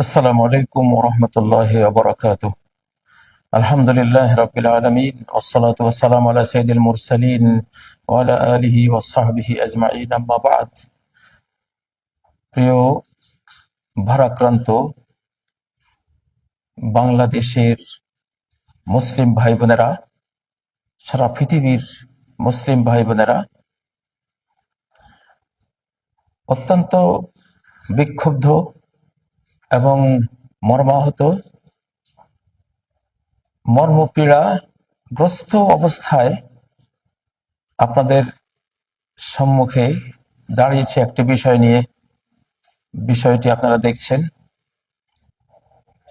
আসসালামু আলাইকুম ওয়া রাহমাতুল্লাহি ওয়া বারাকাতুহু। আলহামদুলিল্লাহি রাব্বিল আলামিন ওয়াসসালাতু ওয়াসসালামু আলা সাইয়্যিদিল মুরসালিন ওয়া আলা আলিহি ওয়া সাহবিহি আজমাইন, আম্মা বা'দ। প্রিয় ভারাক্রান্ত বাংলাদেশের মুসলিম ভাই বোনেরা, সারা পৃথিবীর মুসলিম ভাই বোনেরা, অত্যন্ত বিক্ষুব্ধ এবং মর্মাহত, মর্মপীড়াগ্রস্ত অবস্থায় আপনাদের সম্মুখে দাঁড়িয়েছে একটি বিষয় নিয়ে। বিষয়টি আপনারা দেখছেন,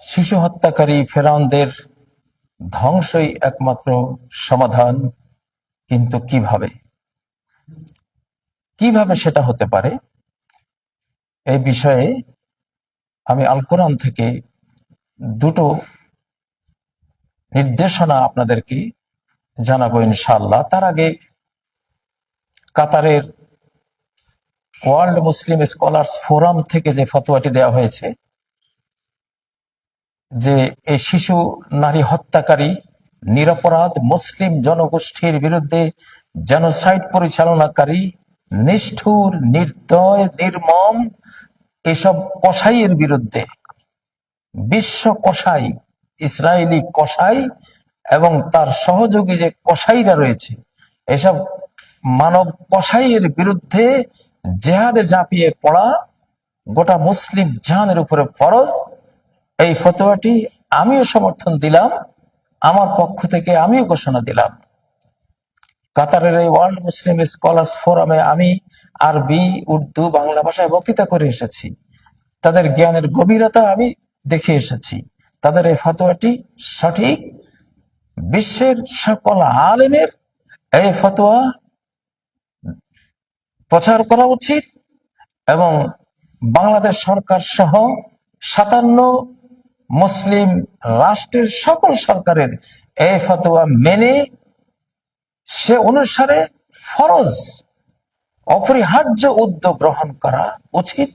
শিশু হত্যাকারী ফেরাউনদের ধ্বংসই একমাত্র সমাধান। কিন্তু কিভাবে সেটা হতে পারে, এই বিষয়ে আমি আল কোরআন থেকে দুটো নির্দেশনা আপনাদেরকে জানাবো ইনশাআল্লাহ। তার আগে কাতারের ওয়ার্ল্ড মুসলিম স্কলার্স ফোরাম থেকে যে ফতোয়াটি দেওয়া হয়েছে যে এই শিশু নারী হত্যাকারী নিরপরাধ মুসলিম জনগোষ্ঠীর বিরুদ্ধে জেনোসাইড পরিচালনাকারী নিষ্ঠুর, নির্দয়, নির্মম এসব কসাইয়ের বিরুদ্ধে বিশ্ব কসাই, ইসরায়েলি কসাই এবং তার সহযোগী যে কসাইরা রয়েছে, এসব মানব কসাইয়ের বিরুদ্ধে জেহাদে ঝাঁপিয়ে পড়া গোটা মুসলিম জাহানের উপরে ফরজ। এই ফতোয়াটি আমিও সমর্থন দিলাম, আমার পক্ষ থেকে আমিও ঘোষণা দিলাম। কাতারের এই ওয়ার্ল্ড মুসলিম স্কলার্স ফোরামে আমি আরবি, উর্দু, বাংলা ভাষায় বক্তৃতা করে এসেছি। তাদের জ্ঞানের গভীরতা আমি দেখে এসেছি। তাদের এই ফতোয়াটি সঠিক। বিশ্বের সকল আলেমের এই ফতোয়া প্রচার করা উচিত এবং বাংলাদেশ সরকার সহ 57 মুসলিম রাষ্ট্রের সকল সরকারের এই ফতোয়া মেনে সে অনুসারে ফরজ, অপরিহার্য উদ্যোগ গ্রহণ করা উচিত।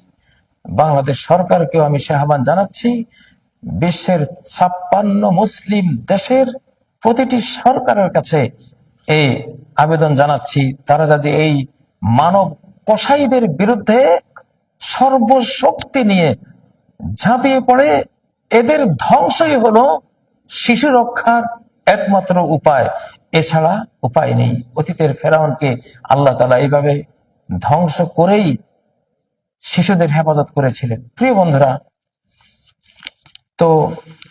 বাংলাদেশ সরকারকেও আমি সে আহ্বান জানাচ্ছি, বিশ্বের 56 মুসলিম দেশের প্রতিটি সরকারের কাছে এই আবেদন জানাচ্ছি, তারা যদি এই মানব কসাইদের বিরুদ্ধে সর্বশক্তি নিয়ে ঝাঁপিয়ে পড়ে, এদের ধ্বংসই হলো শিশু রক্ষার একমাত্র উপায়, এছাড়া উপায় নেই। অতীতের ফেরাউনকে আল্লাহ তাআলা এইভাবে ধ্বংস করেই শিশুদের হেফাজত করেছিলেন। প্রিয় বন্ধুরা, তো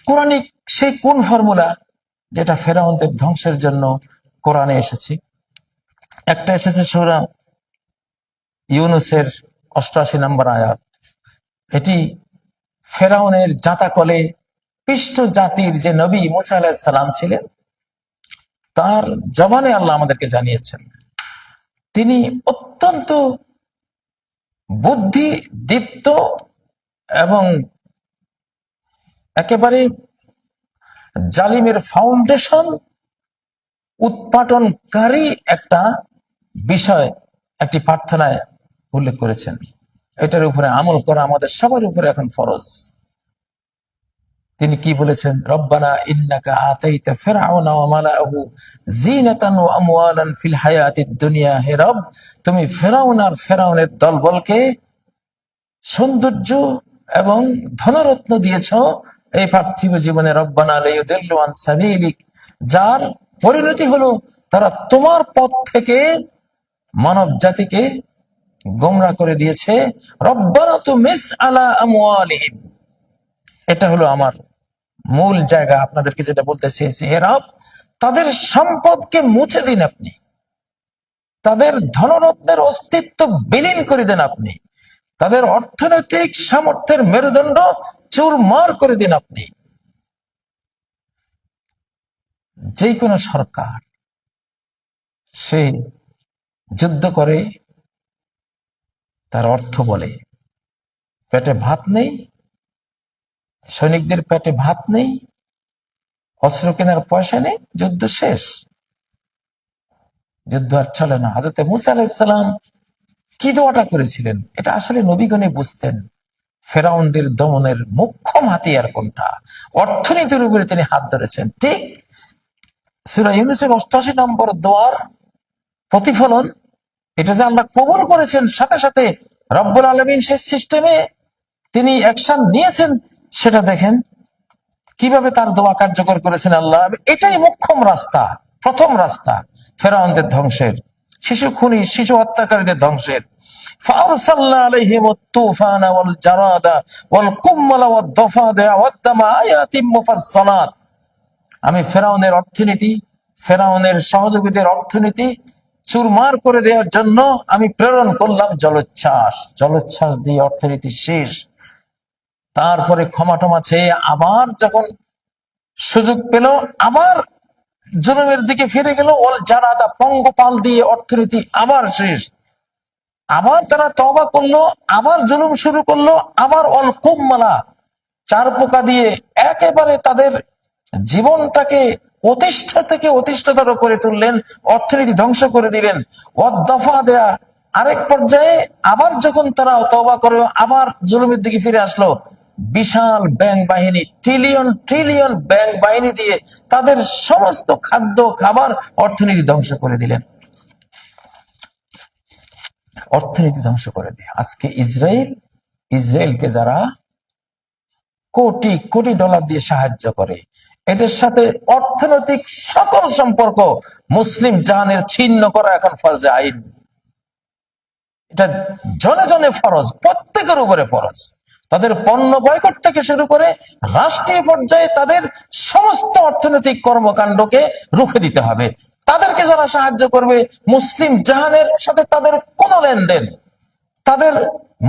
কোরআনিক সেই কোন ফর্মুলা যেটা ফেরাউনদের ধ্বংসের জন্য কোরআনে এসেছে? একটা এসেছে সূরা ইউনূসের 88 নম্বর আয়াত। এটি ফেরাউনের জাতাকলে পিষ্ট জাতির যে নবী মুসা আলাইহিস সালাম ছিলেন, তার জবানে আল্লাহ আমাদেরকে জানিয়েছেন, তিনি অত্যন্ত বুদ্ধি দীপ্ত এবং একেবারে জালিমের ফাউন্ডেশন উৎপাটনকারী একটা বিষয় একটি প্রার্থনায় উল্লেখ করেছেন। এটার উপরে আমল করা আমাদের সবার উপরে এখন ফরজ। তিনি কি বলেছেন? রব্বানা ইন্নাকা আতাইতা ফিরআউনা ওয়া মালাআহু যিনাতান ওয়া আমওয়ালান ফিল হায়াতিদ দুনিয়া। হে রব, তুমি ফিরআউন আর ফিরআউনের দলবলকে সৌন্দর্য এবং ধনরত্ন দিয়েছো এই পার্থিব জীবনে। রব্বানা লাইয়ুদিল্লু আন সাবিলিক, যার পরিণতি হলো তারা তোমার পথ থেকে মানব জাতিকে গোমরাহ করে দিয়েছে। রব্বানা তুমিস আলা আমওয়ালিহিম, এটা হলো আমার মূল জায়গা। আপনাদেরকে যেটা বলতে চেয়েছি, হে রব, তাদের সম্পদকে মুছে দিন আপনি, তাদের ধনরত্নের অস্তিত্ব বিলীন করে দেন আপনি, তাদের অর্থনৈতিক সামর্থ্যের মেরুদণ্ড চুরমার করে দিন আপনি। যে কোনো সরকার সে যুদ্ধ করে তার অর্থ বলে, পেটে ভাত নেই, সৈনিকদের পেটে ভাত নেই, অস্ত্র কেনার পয়সা নেই, যুদ্ধ শেষ, যুদ্ধ আর চলে না। হযরত মুসা আলাইহিস সালাম কি দোয়াটা করেছিলেন, এটা আসলে নবীগণই বুঝতেন। ফেরাউনদের দমনের মুখ্যম হাতিয়ার কোনটা? অর্থনীতির উপরে তিনি হাত ধরেছেন। ঠিক সূরা ইউনূসের ৮৮ নম্বর দোয়ার প্রতিফলন, এটা যে আল্লাহ কবুল করেছেন, সাথে সাথে রব্বুল আলামিন সেই সিস্টেমে তিনি অ্যাকশন নিয়েছেন, সেটা দেখেন কিভাবে তার দোয়া কার্যকর করেছেন আল্লাহ। এটাই মুখ্যম রাস্তা, প্রথম রাস্তা ফেরাউনদের ধ্বংসের, শিশু খুনি, শিশু হত্যাকারীদের ধ্বংসের। فأرسلنا عليهم الطوفان والجراد والقمل والضفادع والدم آيات مفصلات। আমি ফেরাউনের অর্থনীতি, ফেরাউনের সহযোগীদের অর্থনীতি চুরমার করে দেওয়ার জন্য আমি প্রেরণ করলাম জলোচ্ছ্বাস। জলোচ্ছ্বাস দিয়ে অর্থনীতি শেষ। তারপরে ক্ষমা টমা চেয়ে আবার যখন সুযোগ পেল, আবার জুলুমের দিকে ফিরে গেল। ওল জারাদা, পঙ্গপাল দিয়ে অর্থনীতি আবার শেষ। আবার তারা তওবা করলো, আবার জুলুম শুরু করলো। আবার অল কুম্মালা, চার পোকা দিয়ে একেবারে তাদের জীবনটাকে অতিষ্ঠ থেকে অতিষ্ঠতর করে তুললেন, অর্থনীতি ধ্বংস করে দিলেন। দফা দেয়া, আরেক পর্যায়ে আবার যখন তারা তওবা করে আবার জুলুমের দিকে ফিরে আসলো, বিশাল ব্যাংক বাহিনী, ট্রিলিয়ন ট্রিলিয়ন ব্যাংক বাহিনী দিয়ে তাদের সমস্ত খাদ্য খাবার অর্থনীতি ধ্বংস করে দিলেন। অর্থনীতি ধ্বংস করে দিয়ে আজকে ইসরায়েলকে যারা কোটি কোটি ডলার দিয়ে সাহায্য করে, এদের সাথে অর্থনৈতিক সকল সম্পর্ক মুসলিম জাহানের ছিন্ন করা এখন ফরজে আইন। এটা জনে জনে ফরজ, প্রত্যেকের উপরে ফরজ। তাদের পণ্য বয়কট থেকে শুরু করে রাষ্ট্রীয় পর্যায়ে তাদের সমস্ত অর্থনৈতিক কর্মকাণ্ডকে রুখে দিতে হবে। তাদেরকে যারা সাহায্য করবে, মুসলিম জাহানের সাথে তাদের কোনো লেনদেন, তাদের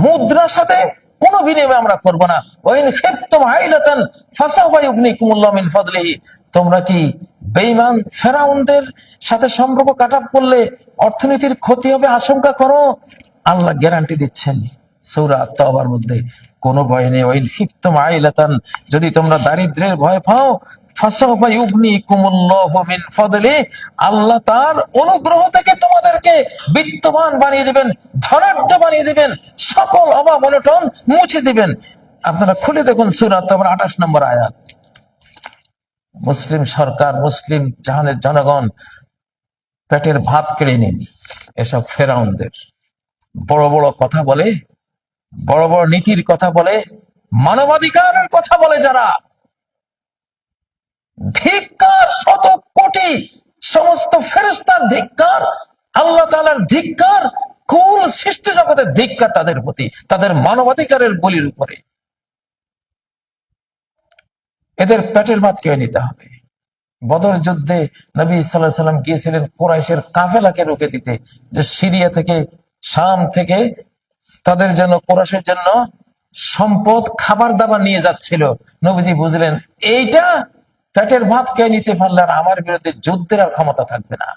মুদ্রার সাথে কোনো বিনিময় আমরা করব না। ওয়াইন খিফতুম আইলাতান ফাসাওফা ইউগনিকুমুল্লাহু মিন ফাদলিহি। তোমরা কি বেঈমান ফেরাউনদের সাথে সম্পর্ক কাটাপ করলে অর্থনীতির ক্ষতি হবে আশঙ্কা করো? আল্লাহ গ্যারান্টি দিচ্ছেন সূরা তাওবার মধ্যে, কোনো ভয় নেই। ওয়াইন খিফতুম আইলাতান, যদি তোমরা দারিদ্র্যের ভয় পাও, ফাসাওফা ইউগনিকুমুল্লাহু মিন ফাদলিহি, আল্লাহ তার অনুগ্রহ থেকে তোমাদেরকে বিত্তবান বানিয়ে দিবেন, ধনাঢ্য বানিয়ে দিবেন, সকল অভাব অনটন মুছে দিবেন। আপনারা খুলে দেখুন সূরা তাওবার ২৮ নম্বর আয়াত। মুসলিম সরকার, মুসলিম জাহানের জনগণ পেটের ভাত কেড়ে নিন এসব ফেরাউনদের। বড় বড় কথা বলে, বড় বড় নীতির কথা বলে, মানবাধিকারের কথা বলে যারা, ধিক্কার, শত কোটি সমস্ত ফেরেশতার ধিক্কার, আল্লাহ তাআলার ধিক্কার, কুল সৃষ্টি জগতের ধিক্কার তাদের প্রতি, তাদের মানবাধিকারের বলির উপরে। এদের পেটের ভাত কেড়ে নিতে হবে। বদর যুদ্ধে নবী সাল্লাল্লাহু আলাইহি সাল্লাম গিয়েছিলেন কুরাইশের কাফেলাকে রুখে দিতে, যে সিরিয়া থেকে, শাম থেকে তাদের জন্য, কুরাইশের জন্য সম্পদ, খাবার দাবার নিয়ে যাচ্ছিল। নবীজি বুঝলেন এইটা পেটের ভাত কে নিতে পারলে আর আমার বিরুদ্ধে যুদ্ধের আর ক্ষমতা থাকবে না।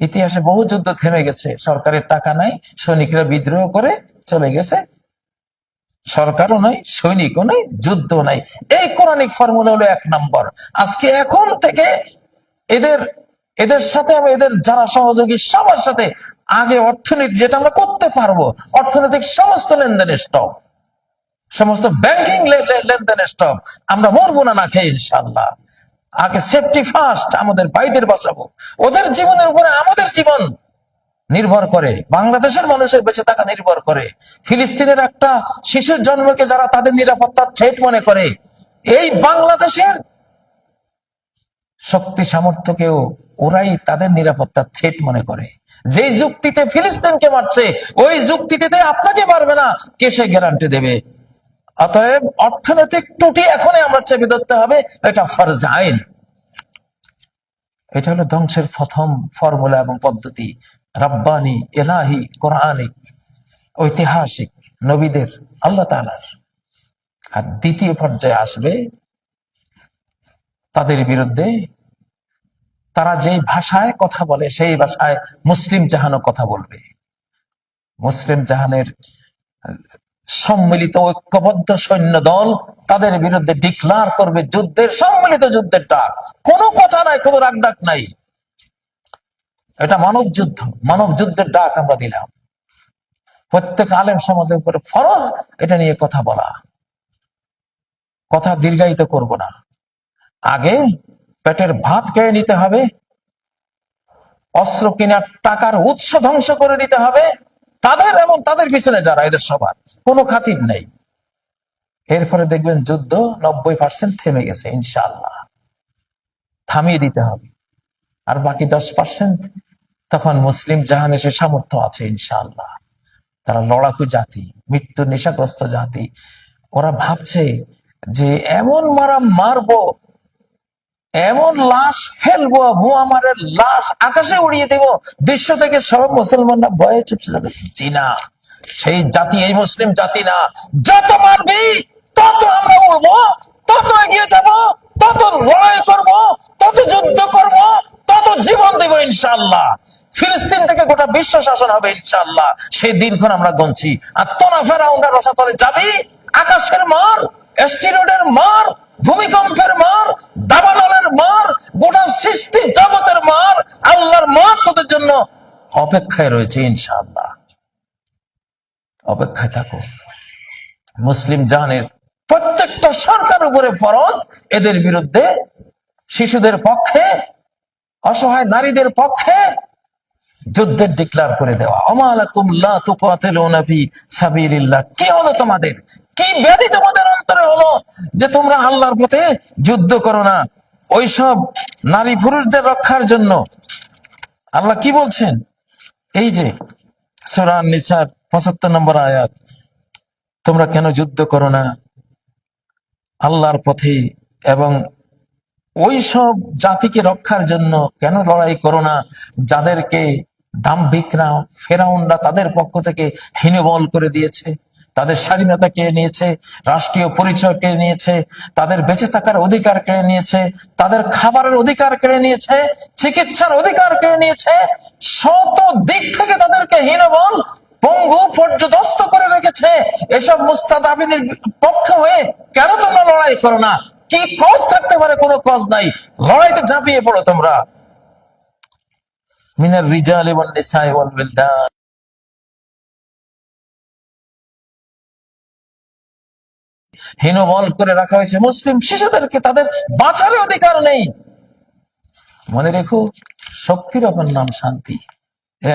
ইতিহাসে বহু যুদ্ধ থেমে গেছে, সরকারের টাকা নাই, সৈনিকরা বিদ্রোহ করে চলে গেছে, সরকারও নাই, সৈনিকও নাই, যুদ্ধ নাই। এই কোরআনিক ফর্মুলা হলো ১ নম্বর। আজকে এখন থেকে এদের সাথে, এদের যারা সহযোগী সবার সাথে আগে অর্থনীতি যেটা আমরা করতে পারবো, অর্থনৈতিক সমস্ত লেনদেনের স্টপ, সমস্ত ব্যাংকিং লেনদেনের স্টপ, আমরা মরবো না না খেয়ে ইনশাআল্লাহ। আগে সেফটি ফার্স্ট, আমাদের ভাইদের বাঁচাবো। ওদের জীবনের উপরে আমাদের জীবন নির্ভর করে, বাংলাদেশের মানুষের বেঁচে থাকা নির্ভর করে। ফিলিস্তিনের একটা শিশুর জন্মকে যারা তাদের নিরাপত্তার থ্রেট মনে করে, এই বাংলাদেশের শক্তি সামর্থ্যকেও ওরাই তাদের নিরাপত্তার থ্রেট মনে করে। যে যুক্তিতে ফিলিস্তিনকে মারছে, ওই যুক্তিতে আপনাকে মারবে না, কে সে গ্যারান্টি দেবে? অতএব অর্থনৈতিক ত্রুটি এখনই আমরা চেপে ধরতে হবে, এটা ফরজ আইন। এটা হলো ধ্বংসের প্রথম ফর্মুলা এবং পদ্ধতি, রাব্বানি, ইলাহি, কোরআনিক, ঐতিহাসিক, নবীদের, আল্লাহ তাআলার। আর দ্বিতীয় পর্যায়ে আসবে তাদের বিরুদ্ধে, তারা যে ভাষায় কথা বলে সেই ভাষায় মুসলিম জাহানও কথা বলবে। মুসলিম জাহানের সম্মিলিত ঐক্যবদ্ধ সৈন্য দল তাদের বিরুদ্ধে ডিক্লার করবে যুদ্ধের, সম্মিলিত যুদ্ধের ডাক। কোনো কথা নাই, কোনো রাগ ডাক নাই, এটা মানব যুদ্ধ, মানব যুদ্ধের ডাক আমরা দিলাম। প্রত্যেক আলেম সমাজের উপরে ফরজ এটা নিয়ে কথা বলা। কথা দীর্ঘায়িত করব না। আগে পেটের ভাত খেয়ে নিতে হবে, অস্ত্র কেনার টাকার উৎস ধ্বংস করে দিতে হবে তাদের এবং তাদের পিছনে যারা, এদের সবার কোনো খাতির নেই। এরপরে দেখবেন যুদ্ধ 90% থেমে গেছে ইনশাআল্লাহ, থামিয়ে দিতে হবে। আর বাকি 10% তখন মুসলিম জাহান এসে সামর্থ্য আছে ইনশাআল্লাহ। তারা লড়াকু জাতি, মৃত্যু নেশাগ্রস্ত জাতি। ওরা ভাবছে যে এমন মারবো, এমন লাশ ফেলবো, মুআম্মারের লাশ আকাশে উড়িয়ে দেব, দৃশ্য থেকে সব মুসলমানরা ভয়ে চুপসে যাবে। জি না, সেই জাতি এই মুসলিম জাতি না। যত মারবি তত আমরা উড়বো, তত এগিয়ে যাব, তত লড়াই করব, তত যুদ্ধ করব, তত জীবন দেব ইনশাআল্লাহ। ফিলিস্তিন থেকে গোটা বিশ্ব শাসন হবে ইনশাআল্লাহ। সেই দিনক্ষণ আমরা গুনছি। আর তোরা ফেরাউনরা রসাতলে যাবি, আকাশের মার, এস্টিরোডের মার, ভূমিকম্পের মার, দাবানলের মার, গোটা সৃষ্টি জগতের মার, আল্লাহর মার তোদের জন্য অপেক্ষায় রয়েছে ইনশাআল্লাহ। অপেক্ষায় থাকো। মুসলিম জাহানের প্রত্যেকটা সরকার উপরে ফরজ এদের বিরুদ্ধে, শিশুদের পক্ষে, অসহায় নারীদের পক্ষে যুদ্ধের ডিক্লার করে দেওয়া। আমালাকুম লা তুকাতিলুনা ফি সাবিলিল্লাহ। কি হলো তোমাদের, কি ব্যাধি তোমাদের অন্তরে হলো যে তোমরা আল্লাহর পথে যুদ্ধ করো না? ওইসব নারী পুরুষদের রক্ষার জন্য আল্লাহ কি বলছেন? এই যে সূরা নিসার 75 নম্বর আয়াত, তোমরা কেন যুদ্ধ করো না আল্লাহর পথে, এবং ওই সব জাতিকে রক্ষার জন্য কেন লড়াই করো না যাদেরকে দাম্ভিকরা, ফেরাউনরা তাদের পক্ষ থেকে হীনবল করে দিয়েছে, তাদের স্বাধীনতা কেড়ে নিয়েছে, রাষ্ট্রীয় পরিচয় কেড়ে নিয়েছে, তাদের বেঁচে থাকার অধিকার কেড়ে নিয়েছে, তাদের খাবারের অধিকার কেড়ে নিয়েছে, চিকিৎসার অধিকার কেড়ে নিয়েছে, শত দিক থেকে তাদেরকে হীনবল, পঙ্গু, পর্যদস্ত করে রেখেছে। এসব মুস্তাদাবিনের পক্ষে হয়ে কেন তোমরা লড়াই করো না? কি কজ থাকতে পারে? কোনো কজ নাই, লড়াইতে ঝাঁপিয়ে পড়ো তোমরা। মিনার রিজালি ওয়ান নিসাই ওয়াল বিলদান, হীনবল করে রাখা হয়েছে মুসলিম শিশুদেরকে, তাদের বাঁচার অধিকার নেই। মনে রেখো, শক্তির অপর নাম শান্তি।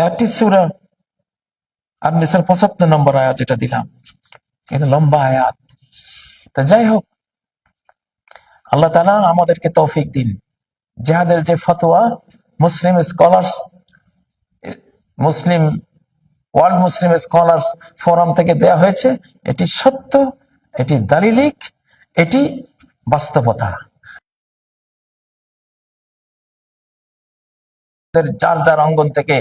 একটি সূরা আর-নিসার 75 নম্বর আয়াত যেটা দিলাম, এটা লম্বা আয়াত। তা যাই হোক, আল্লাহ তাআলা আমাদেরকে তৌফিক দিন। জিহাদের যে ফতোয়া মুসলিম স্কলার্স, ওয়ার্ল্ড মুসলিম স্কলার্স ফোরাম থেকে দেয়া হয়েছে, এটি সত্য, এটি দালিলিক, এটি বাস্তবতা। যার যার অঙ্গন থেকে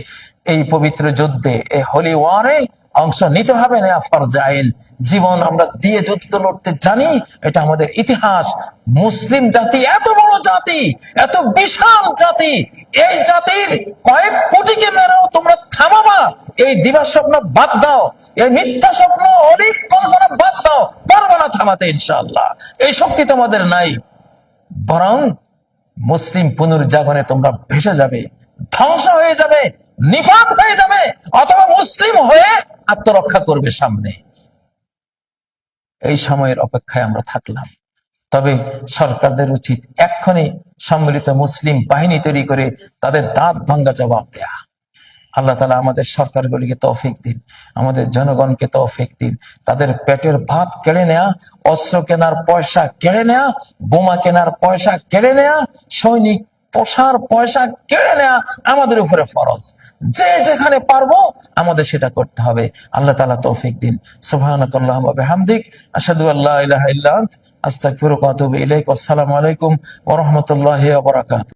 এই পবিত্র যুদ্ধে, এই হোলি ওয়ারে অংশ নিতে হবে না ফরজ আইন। জীবন আমরা দিয়ে যুদ্ধ লড়তে জানি, এটা আমাদের ইতিহাস। মুসলিম জাতি এত বড় জাতি, এত বিশাল জাতি, এই জাতির কয়েক কোটিকে মেরেও তোমরা থামাবা? এই দিবা স্বপ্ন বাদ দাও, এই মিথ্যা স্বপ্ন, অনেক কল্পনা বাদ দাও, পারবা না থামাতে ইনশাআল্লাহ। এই শক্তি তোমাদের নাই। বরং মুসলিম পুনর্জাগরণে তোমরা ভেসে যাবে, ধ্বংস হয়ে যাবে, নিপাত হয়ে যাবে, অথবা মুসলিম হয়ে আত্মরক্ষা করবে সামনে। এই সময়ের অপেক্ষায় আমরা থাকলাম। তবে সরকারদের উচিত এক্ষুনি সম্মিলিত মুসলিম বাহিনী তৈরি করে তাদের দাঁত ভাঙ্গা জবাব দেয়া। আল্লাহ তাআলা আমাদের সরকারগুলিকে তৌফিক দিন, আমাদের জনগণকে তৌফিক দিন। তাদের পেটের ভাত কেড়ে নেয়া, অস্ত্র কেনার পয়সা কেড়ে নেয়া, বোমা কেনার পয়সা কেড়ে নেয়া, সৈনিক পোষার পয়সা কেড়ে নেয়া আমাদের উপরে ফরজ। যে যেখানে পারবো আমাদের সেটা করতে হবে। আল্লাহ তাআলা তৌফিক দিন। সুবহানাকাল্লাহুম্মা ওয়া বিহামদিক, আশহাদু আল্লা ইলাহা ইল্লা আনতা, আস্তাগফিরুকা ওয়া আতুবু ইলাইক। আসসালামু আলাইকুম ওয়া রাহমাতুল্লাহি ওয়া বারাকাতুহু।